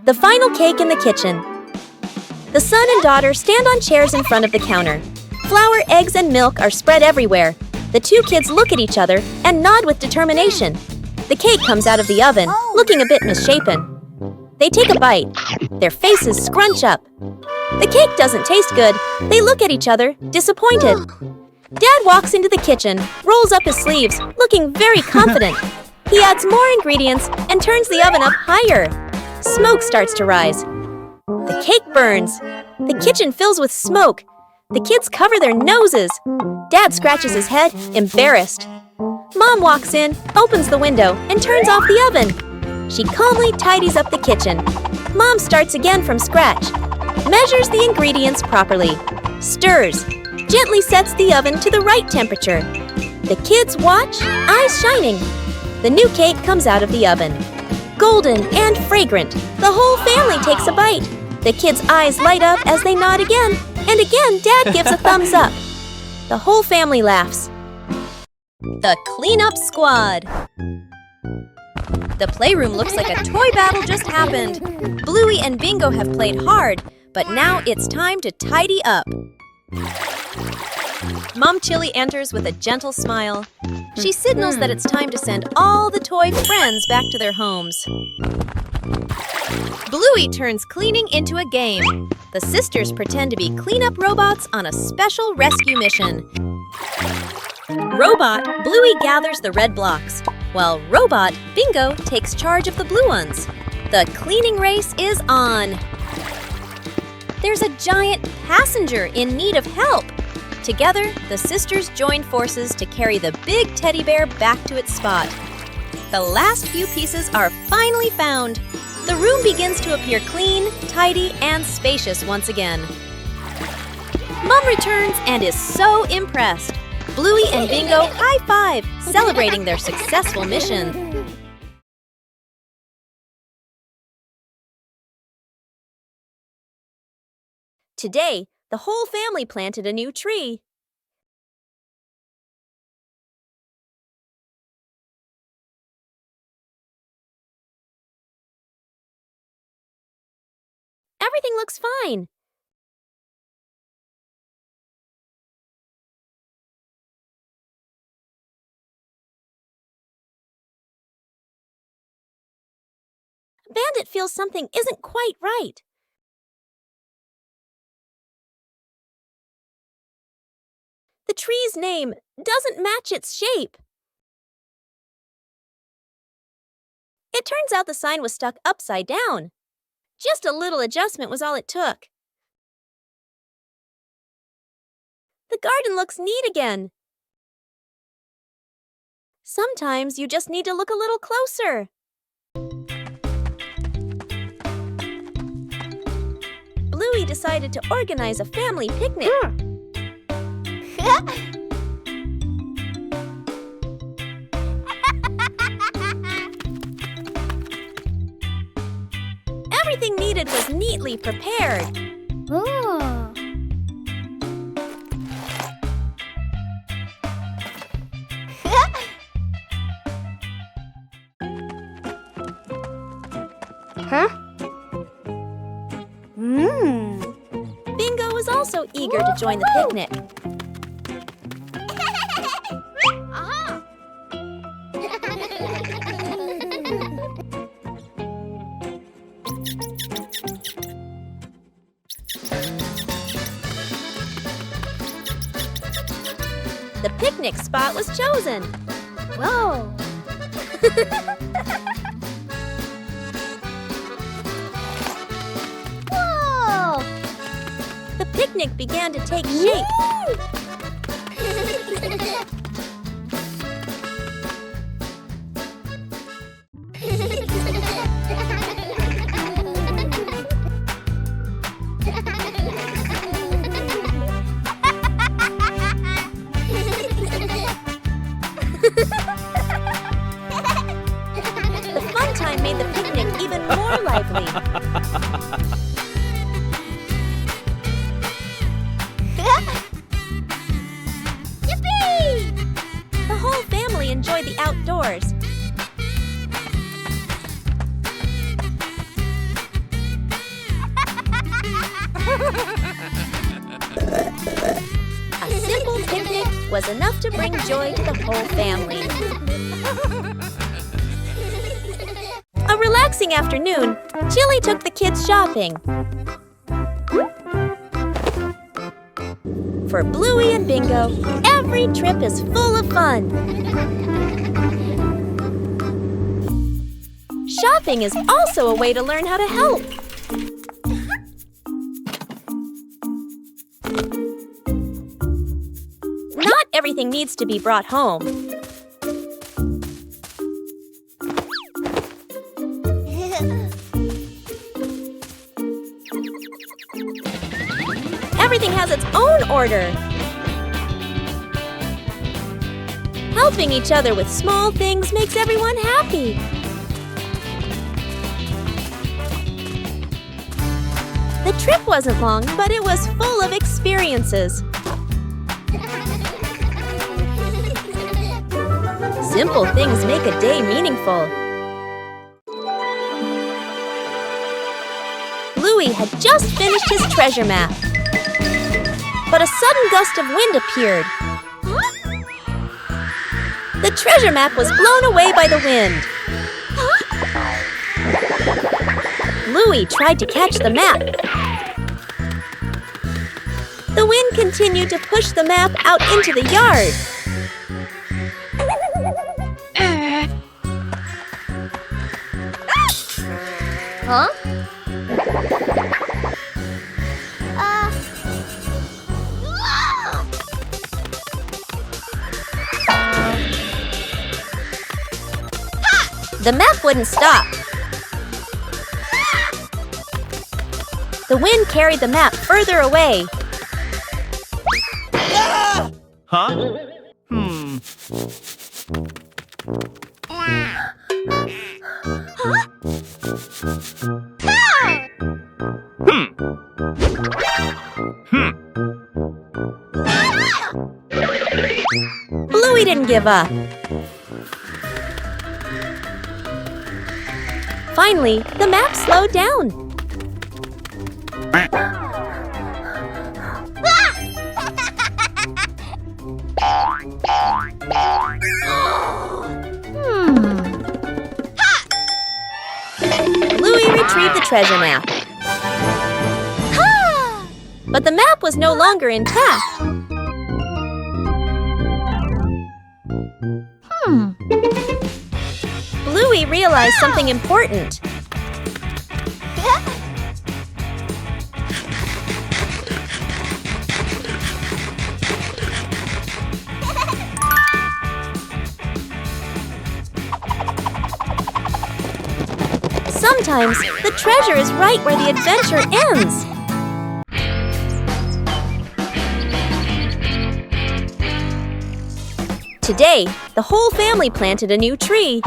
The final cake in the kitchen. The son and daughter stand on chairs in front of the counter. Flour, eggs, and milk are spread everywhere. The two kids look at each other and nod with determination. The cake comes out of the oven, looking a bit misshapen. They take a bite. Their faces scrunch up. The cake doesn't taste good. They look at each other, disappointed. Dad walks into the kitchen, rolls up his sleeves, looking very confident. He adds more ingredients and turns the oven up higher. Smoke starts to rise. The cake burns. The kitchen fills with smoke. The kids cover their noses. Dad scratches his head, embarrassed. Mom walks in, opens the window, and turns off the oven. She calmly tidies up the kitchen. Mom starts again from scratch. Measures the ingredients properly. Stirs. Gently sets the oven to the right temperature. The kids watch, eyes shining. The new cake comes out of the oven. Golden and fragrant. The whole family takes a bite. The kids' eyes light up as they nod again. And again, Dad gives a thumbs up. The whole family laughs. The cleanup squad. The playroom looks like a toy battle just happened. Bluey and Bingo have played hard, but now it's time to tidy up. Mom Chili enters with a gentle smile. She signals that it's time to send all the toy friends back to their homes. Bluey turns cleaning into a game. The sisters pretend to be cleanup robots on a special rescue mission. Robot Bluey gathers the red blocks, while Robot Bingo takes charge of the blue ones. The cleaning race is on. There's a giant passenger in need of help. Together, the sisters join forces to carry the big teddy bear back to its spot. The last few pieces are finally found. The room begins to appear clean, tidy, and spacious once again. Mom returns and is so impressed. Bluey and Bingo high-five, celebrating their successful mission. Today, the whole family planted a new tree. Everything looks fine. Bandit feels something isn't quite right. The tree's name doesn't match its shape. It turns out the sign was stuck upside down. Just a little adjustment was all it took. The garden looks neat again. Sometimes you just need to look a little closer. Bluey decided to organize a family picnic. Everything needed was neatly prepared. Bingo was also eager to join the picnic. The picnic spot was chosen. Whoa! Whoa! The picnic began to take shape. The fun time made the picnic even more lively. Yippee! was enough to bring joy to the whole family. A relaxing afternoon, Chili took the kids shopping. For Bluey and Bingo, every trip is full of fun. Shopping is also a way to learn how to help. Not everything needs to be brought home. Everything has its own order. Helping each other with small things makes everyone happy. The trip wasn't long, but it was full of experiences. Simple things make a day meaningful. Bluey had just finished his treasure map. But a sudden gust of wind appeared. The treasure map was blown away by the wind. Bluey tried to catch the map. The wind continued to push the map out into the yard. Huh? The map wouldn't stop. The wind carried the map further away. Huh? Bluey didn't give up. Finally, the map slowed down. Bluey retrieved the treasure map. But the map was no longer intact. Bluey realized something important. Sometimes the treasure is right where the adventure ends. Today, the whole family planted a new tree.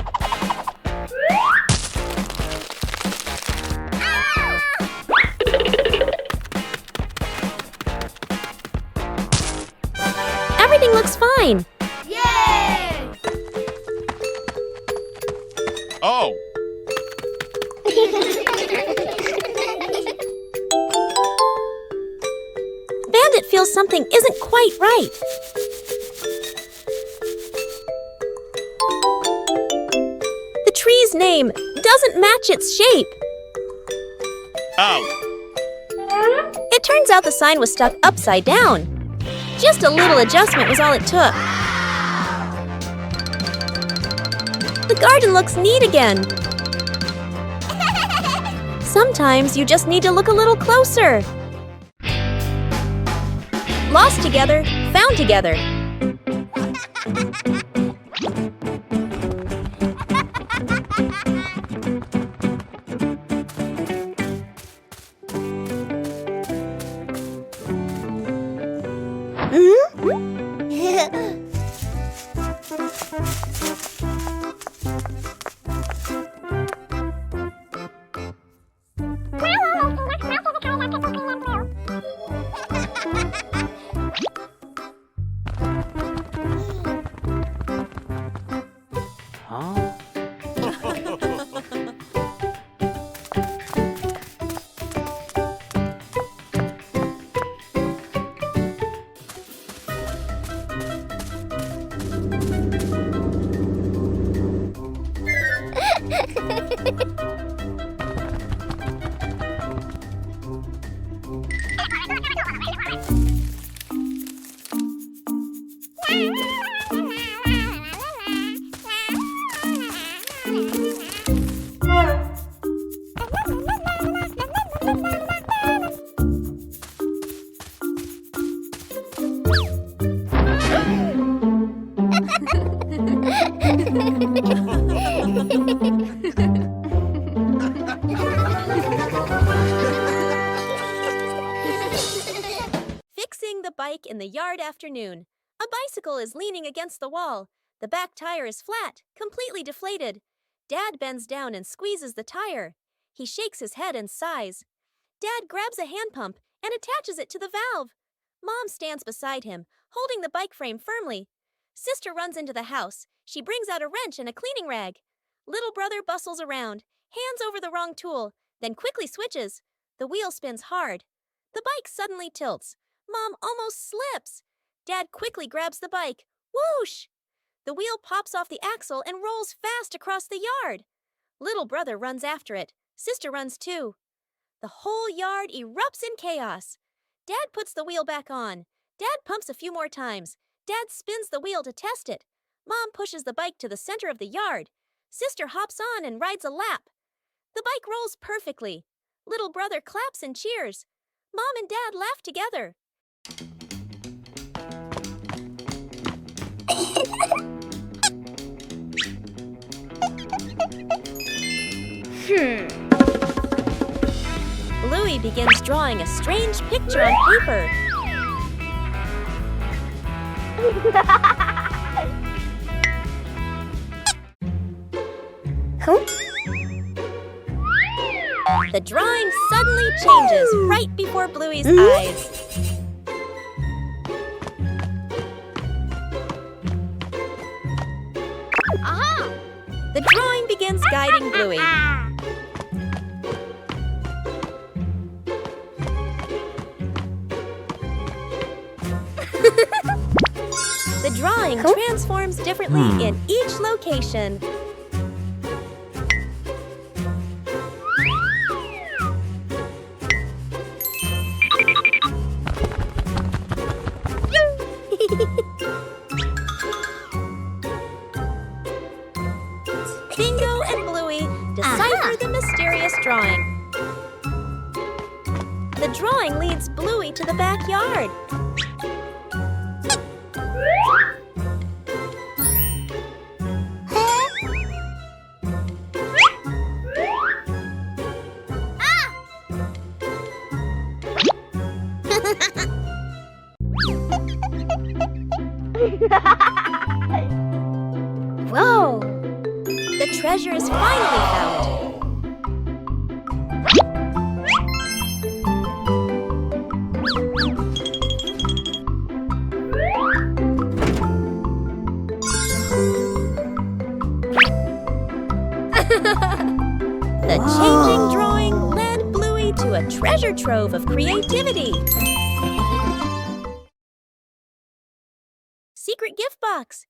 Everything looks fine. Yay! Oh! Bandit feels something isn't quite right. The tree's name doesn't match its shape. Oh! It turns out the sign was stuck upside down. Just a little adjustment was all it took. The garden looks neat again. Sometimes you just need to look a little closer. Lost together, found together. Fixing the bike in the yard afternoon. A bicycle is leaning against the wall. The back tire is flat, completely deflated. Dad bends down and squeezes the tire. He shakes his head and sighs. Dad grabs a hand pump and attaches it to the valve. Mom stands beside him, holding the bike frame firmly. Sister runs into the house. She brings out a wrench and a cleaning rag. Little brother bustles around, hands over the wrong tool, then quickly switches. The wheel spins hard. The bike suddenly tilts. Mom almost slips. Dad quickly grabs the bike. Whoosh! The wheel pops off the axle and rolls fast across the yard. Little brother runs after it. Sister runs too. The whole yard erupts in chaos. Dad puts the wheel back on. Dad pumps a few more times. Dad spins the wheel to test it. Mom pushes the bike to the center of the yard. Sister hops on and rides a lap. The bike rolls perfectly. Little brother claps and cheers. Mom and Dad laugh together. Bluey begins drawing a strange picture on paper. The drawing suddenly changes right before Bluey's eyes. Aha! The drawing begins guiding Bluey. The drawing transforms differently in each location. Bingo and Bluey decipher the mysterious drawing. The drawing leads Bluey to the backyard. Whoa! The treasure is finally found. The changing drawing led Bluey to a treasure trove of creativity. Secret gift box.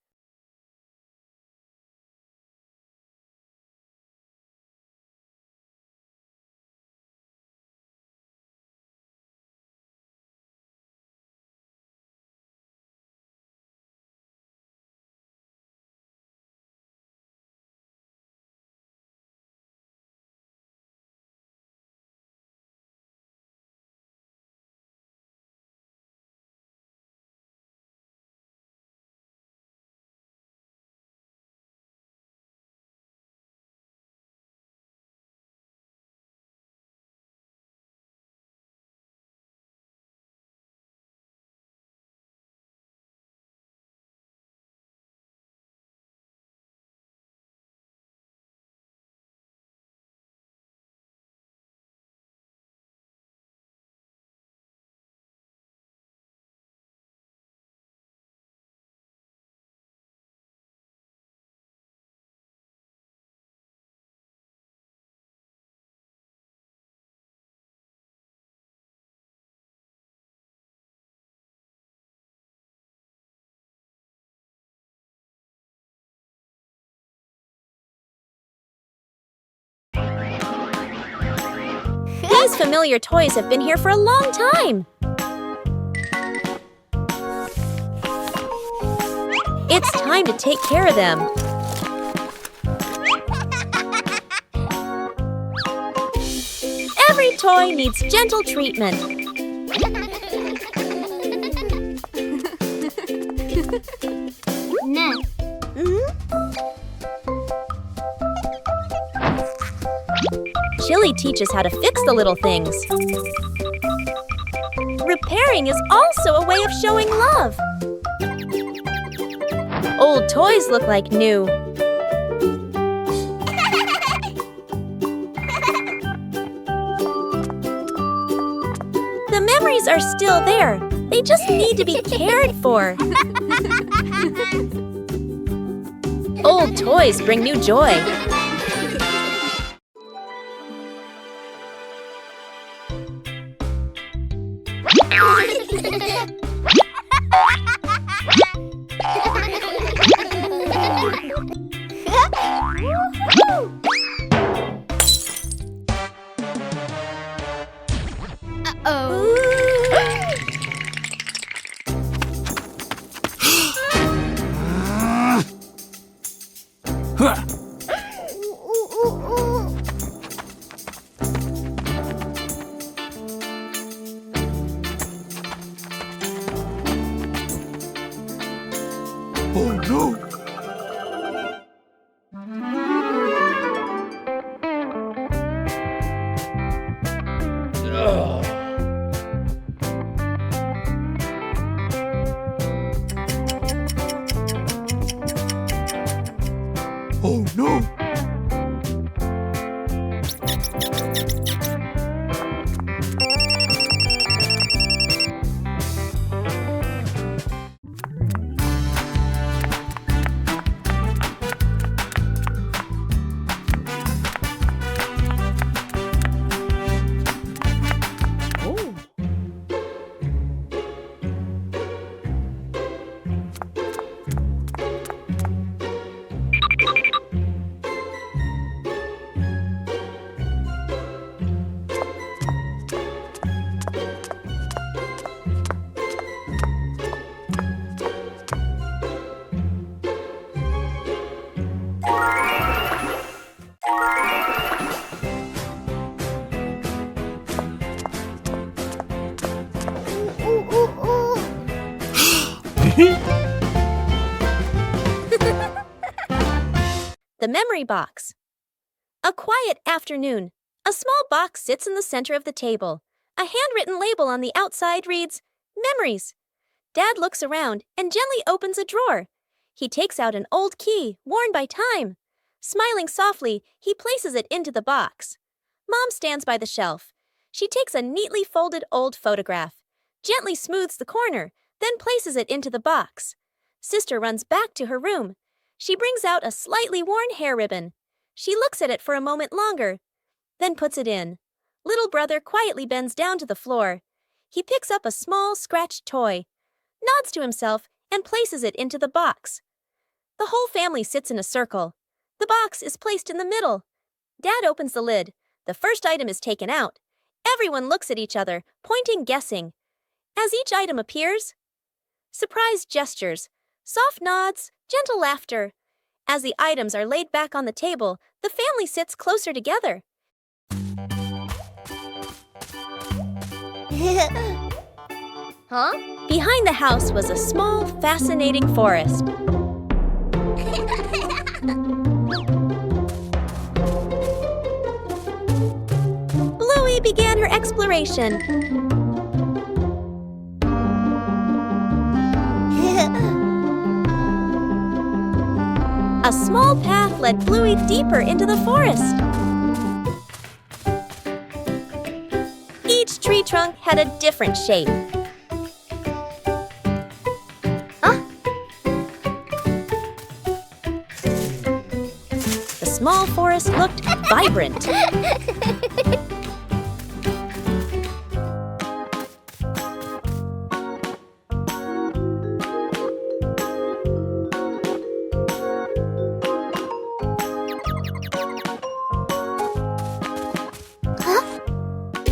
These familiar toys have been here for a long time. It's time to take care of them. Every toy needs gentle treatment. No. Chili really teaches how to fix the little things. Repairing is also a way of showing love. Old toys look like new. The memories are still there. They just need to be cared for. Old toys bring new joy. Oh no! Oh no! The memory box. A quiet afternoon. A small box sits in the center of the table. A handwritten label on the outside reads, Memories. Dad looks around and gently opens a drawer. He takes out an old key, worn by time. Smiling softly, he places it into the box. Mom stands by the shelf. She takes a neatly folded old photograph, gently smooths the corner, then places it into the box. Sister runs back to her room. She brings out a slightly worn hair ribbon. She looks at it for a moment longer, then puts it in. Little brother quietly bends down to the floor. He picks up a small, scratched toy, nods to himself, and places it into the box. The whole family sits in a circle. The box is placed in the middle. Dad opens the lid. The first item is taken out. Everyone looks at each other, pointing, guessing. As each item appears, surprised gestures, soft nods, gentle laughter. As the items are laid back on the table, the family sits closer together. Huh? Behind the house was a small, fascinating forest. Bluey began her exploration. A small path led Bluey deeper into the forest. Each tree trunk had a different shape. The small forest looked vibrant.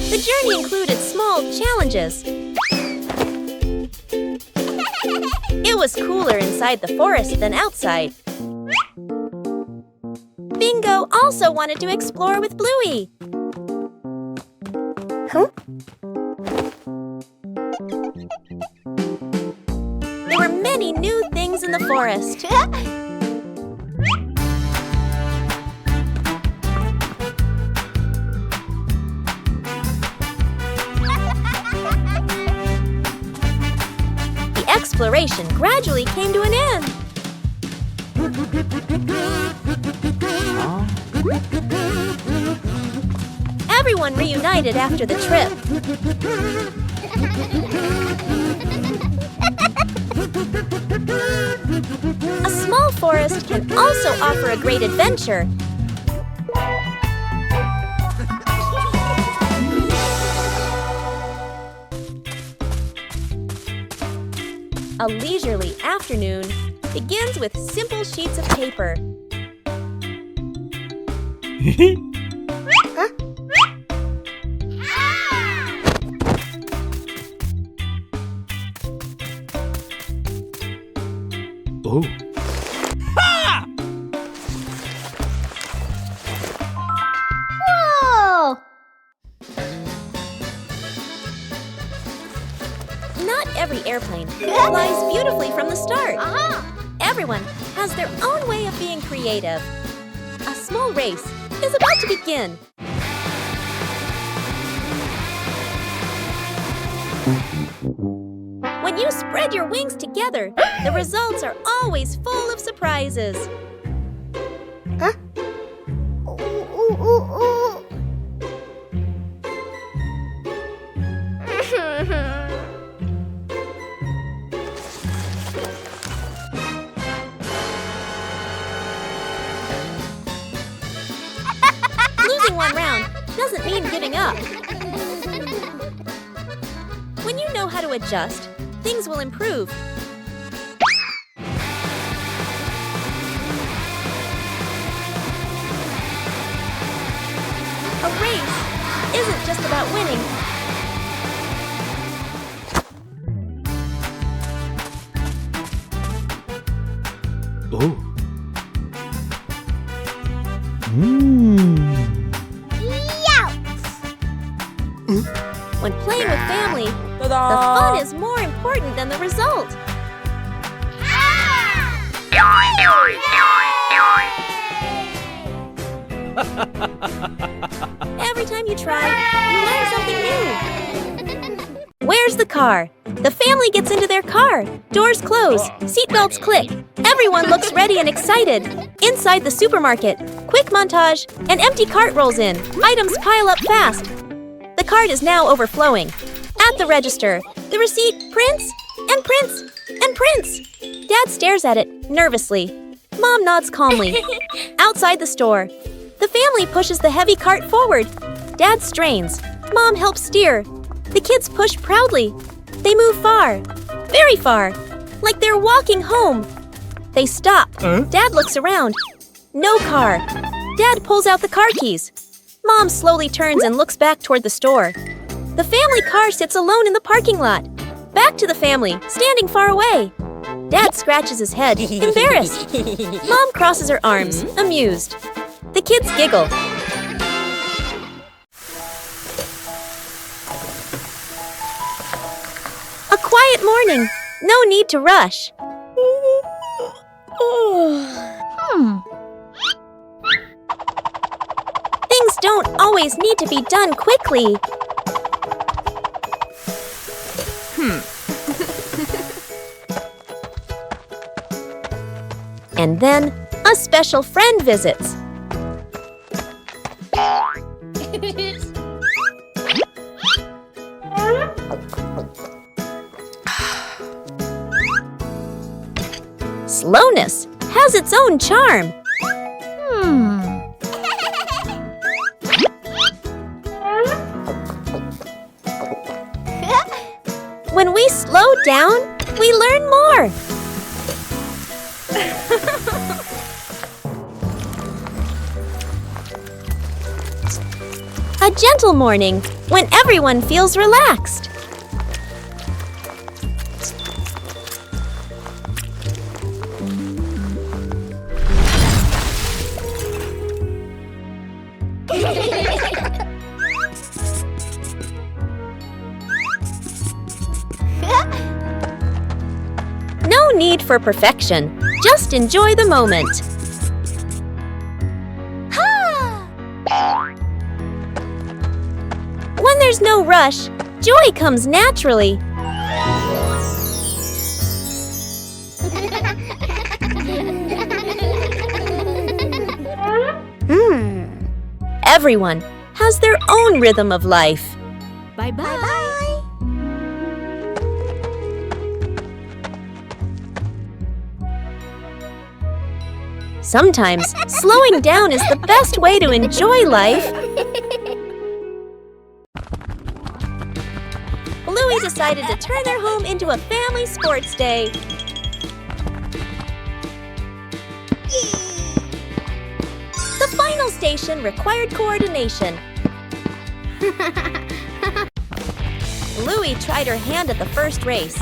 The journey included small challenges. It was cooler inside the forest than outside. Bingo also wanted to explore with Bluey. Huh? There were many new things in the forest. exploration gradually came to an end. Everyone reunited after the trip. A small forest can also offer a great adventure. A leisurely afternoon begins with simple sheets of paper. Oh. Whoa! Not every airplane flies beautifully from the start. Everyone has their own way of being creative. A small race is about to begin. When you spread your wings together, the results are always full of surprises. Losing one round doesn't mean giving up. When you know how to adjust, things will improve. A race isn't just about winning. Oh. When playing with family, the fun is more important than the result. Every time you try, you learn something new. Where's the car? The family gets into their car. Doors close, seatbelts click. Everyone looks ready and excited. Inside the supermarket, quick montage, an empty cart rolls in. Items pile up fast. The cart is now overflowing. At the register, the receipt prints and prints and prints. Dad stares at it nervously. Mom nods calmly. Outside the store, the family pushes the heavy cart forward. Dad strains. Mom helps steer. The kids push proudly. They move far, very far, like they're walking home. They stop. Dad looks around. No car. Dad pulls out the car keys. Mom slowly turns and looks back toward the store. The family car sits alone in the parking lot. Back to the family, standing far away. Dad scratches his head, embarrassed. Mom crosses her arms, amused. The kids giggle. A quiet morning. No need to rush. Things don't always need to be done quickly. And then, a special friend visits. Slowness has its own charm. When we slow down, we learn more. A gentle morning when everyone feels relaxed. No need for perfection. Just enjoy the moment. When there's no rush, joy comes naturally. Everyone has their own rhythm of life. Bye-bye. Sometimes slowing down is the best way to enjoy life. Bluey decided to turn their home into a family sports day. The final station required coordination. Bluey tried her hand at the first race.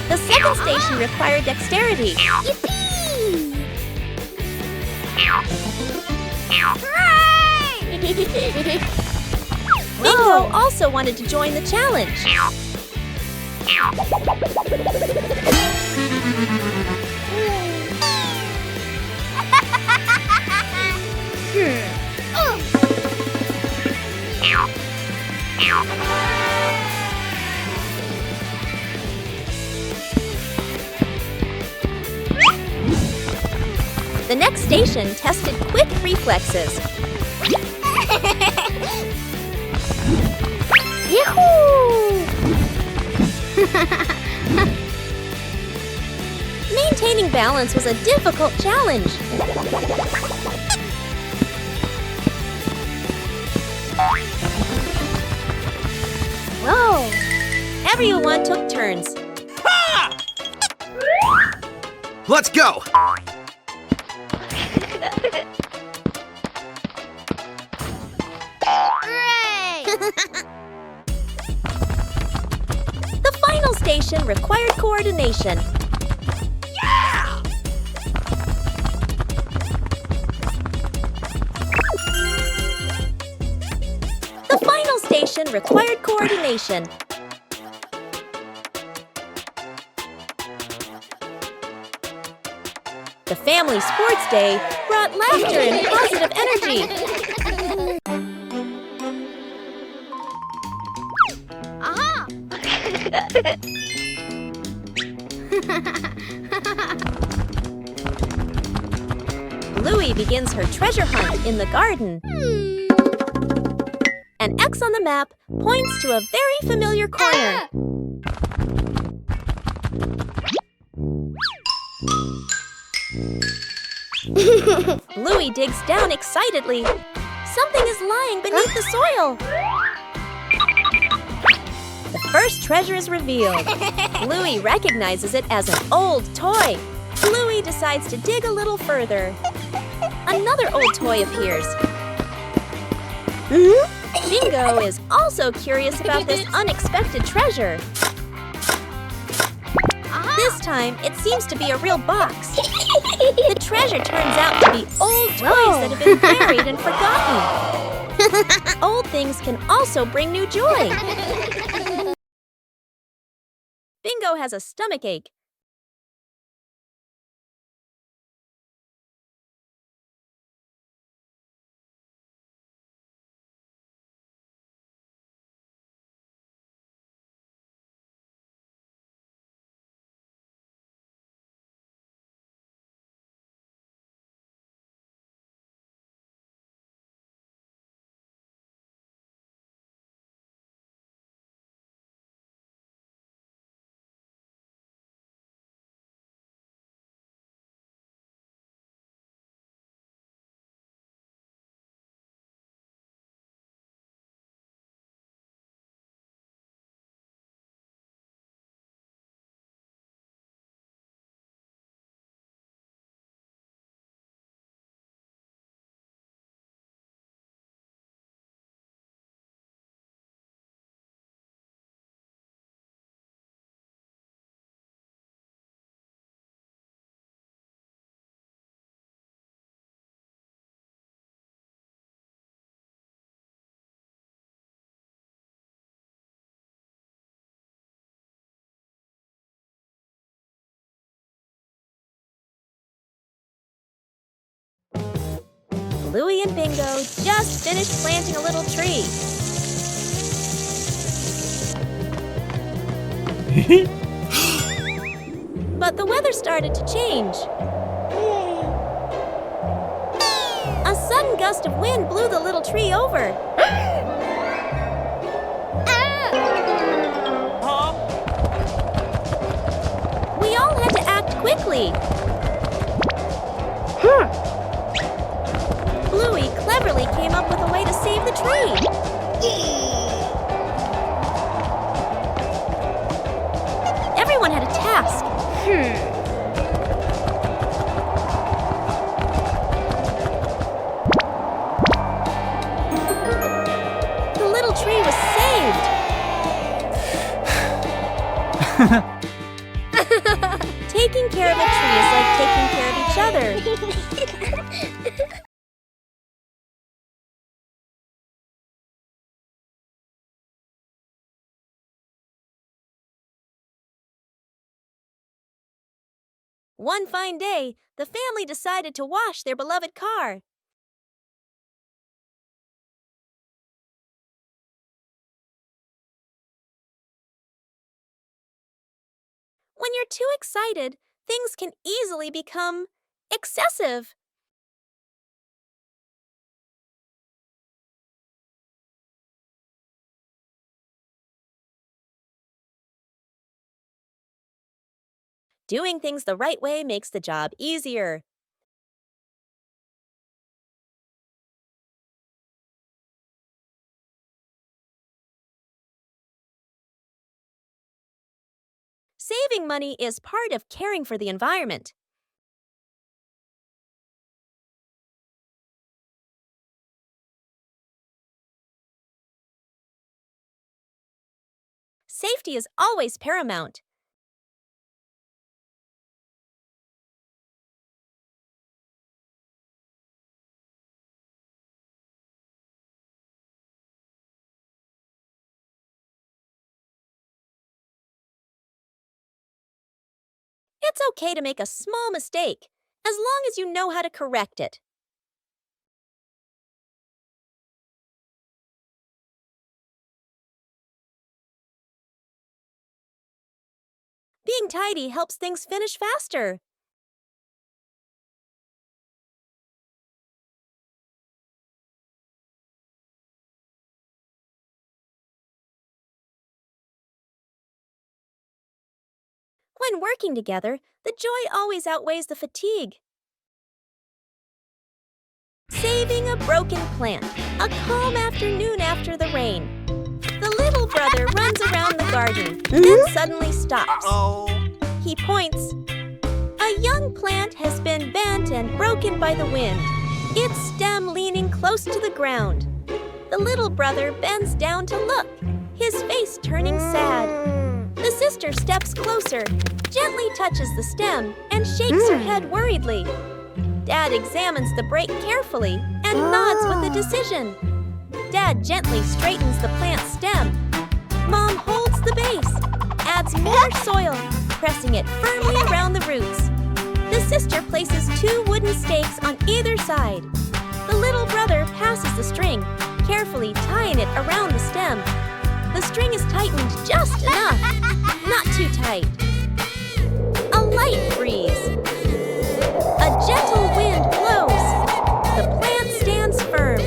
The second station required dexterity. Bingo also wanted to join the challenge. The next station tested quick reflexes. Yahoo! Maintaining balance was a difficult challenge. Whoa! Everyone took turns. Let's go! The final station required coordination. Yeah! The final station required coordination. The family sports day brought laughter and positive energy. Aha! Bluey begins her treasure hunt in the garden. An X on the map points to a very familiar corner. Bluey digs down excitedly. Something is lying beneath the soil. The first treasure is revealed. Bluey recognizes it as an old toy. Bluey decides to dig a little further. Another old toy appears. Bingo is also curious about this unexpected treasure. This time, it seems to be a real box. The treasure turns out to be old toys that have been buried and forgotten. Old things can also bring new joy. Bingo has a stomachache. Bluey and Bingo just finished planting a little tree. But the weather started to change. A sudden gust of wind blew the little tree over. We all had to act quickly. Bluey cleverly came up with a way to save the tree. Everyone had a task. The little tree was saved. Taking care of a tree is like taking care of each other. One fine day, the family decided to wash their beloved car. When you're too excited, things can easily become excessive. Doing things the right way makes the job easier. Saving money is part of caring for the environment. Safety is always paramount. It's okay to make a small mistake, as long as you know how to correct it. Being tidy helps things finish faster. When working together, the joy always outweighs the fatigue. Saving a broken plant, a calm afternoon after the rain. The little brother runs around the garden, then suddenly stops. He points. A young plant has been bent and broken by the wind, its stem leaning close to the ground. The little brother bends down to look, his face turning sad. The sister steps closer, gently touches the stem, and shakes her head worriedly. Dad examines the break carefully and nods with a decision. Dad gently straightens the plant's stem. Mom holds the base, adds more soil, pressing it firmly around the roots. The sister places 2 wooden stakes on either side. The little brother passes the string, carefully tying it around the stem. The string is tightened just enough, not too tight. A light breeze. A gentle wind blows. The plant stands firm.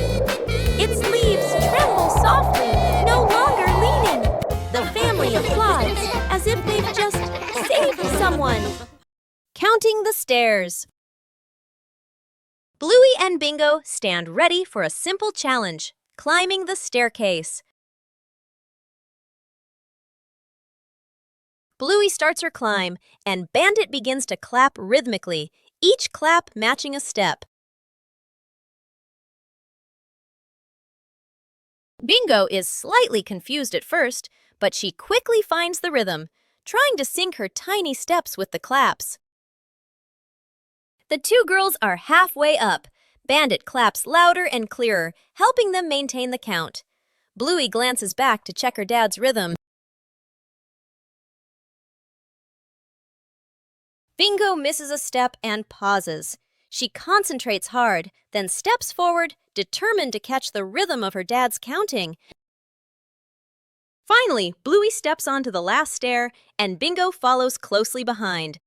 Its leaves tremble softly, no longer leaning. The family applauds as if they've just saved someone. Counting the stairs. Bluey and Bingo stand ready for a simple challenge, climbing the staircase. Bluey starts her climb, and Bandit begins to clap rhythmically, each clap matching a step. Bingo is slightly confused at first, but she quickly finds the rhythm, trying to sync her tiny steps with the claps. The 2 girls are halfway up. Bandit claps louder and clearer, helping them maintain the count. Bluey glances back to check her dad's rhythm. Bingo misses a step and pauses. She concentrates hard, then steps forward, determined to catch the rhythm of her dad's counting. Finally, Bluey steps onto the last stair, and Bingo follows closely behind.